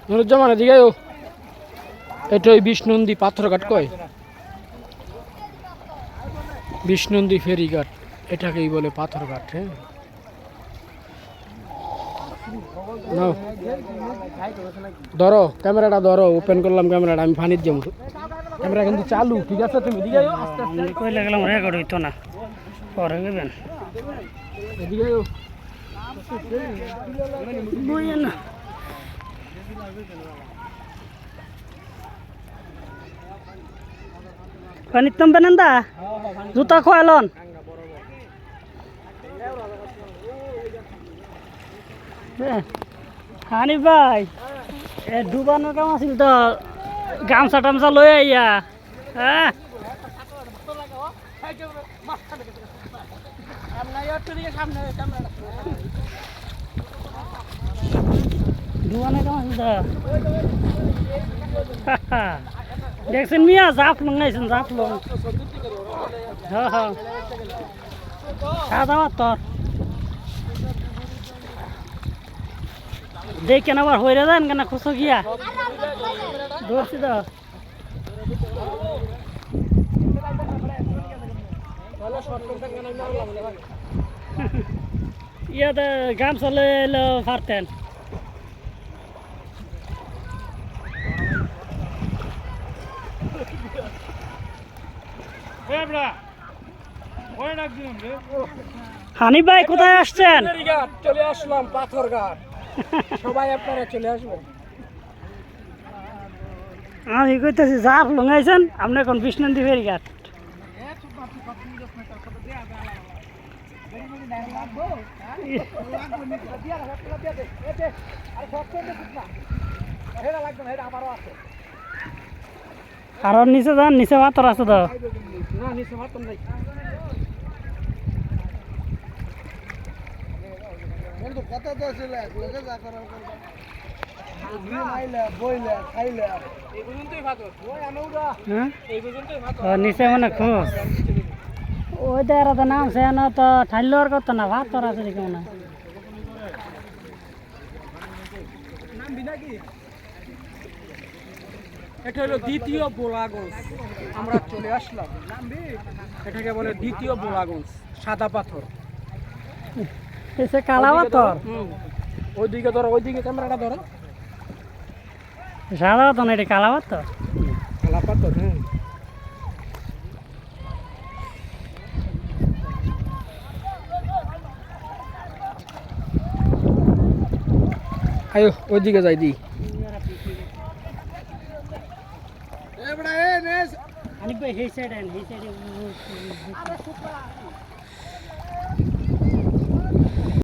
নুরুজ্জামান এদিকে আয়। এটা ওই বিষ্ণুনদী পাথরঘাট কয়, বিষ্ণুনদী ফেরিঘাট, এটাকেই বলে পাথরঘাট। হ্যাঁ নাও ধরো ক্যামেরাটা, ধরো ওপেন করলাম ক্যামেরাটা, আমি ফানির যাবো। ক্যামেরা কিন্তু চালু, ঠিক আছে? তুমি এদিকে আয়, আস্তে আস্তে কইলে গেলাম রেকর্ড হইতো না, পরে গেবেন এদিকে আয়। বইয়েন না পানির তম্বে নন্দা জুতা খোয়ালন হানি ভাই এ ডুবানোর কাম আছিল তো, গামছা টামছা লই আইয়া। হ্যাঁ ডুবানোর কাম আছিল তো। দেখছেন মিয়া জাফ লঙ্গাইছেন, জাফ লং। হ্যাঁ হ্যাঁ সাদা তোর দেখেন আবার হয়ে যান কেন খুশো গিয়া ধরছি তো। ইয়াতে গামছা লই এলো পারতেন। হানি ভাই কোথায় আসছেন? চলে আসলাম পাথরঘাট, সবাই আপনারা চলে আসবেন। আমি কইতেছি জাফ লঙ্গাইছেন আপনি, এখন বিষ্ণুনদী ফেরিঘাট। আর নিচে যান, নিচে পাথর আছে তো। না নিচে মারতাম নাই। কথা তো ছিল লোকে যা করার করবা, বইলে খাইলে এই পর্যন্তই পাথর। ওই আনোরা এই পর্যন্তই পাথর। নিচে মানে খোঁজ ওই দেয়ার তো নাম সে না তো ঠাইলোর কত না পাথর আছে দেখি মনে হয়। নামবি নাকি? এটা হলো দ্বিতীয় বোলাগঞ্জ, আমরা চলে আসলাম। নামবি? এটাকে বলে দ্বিতীয় বোলাগঞ্জ, সাদা পাথর। এসে কালা পাথর। ওইদিকে ধরো, ওইদিকে ক্যামেরাটা ধরো। সাদা পাথর না, এটা কালা পাথর। কালা পাথর। হ্যাঁ আয়ো ওইদিকে যাই দি। আনিক ভাই এই সাইড, এই সাইডে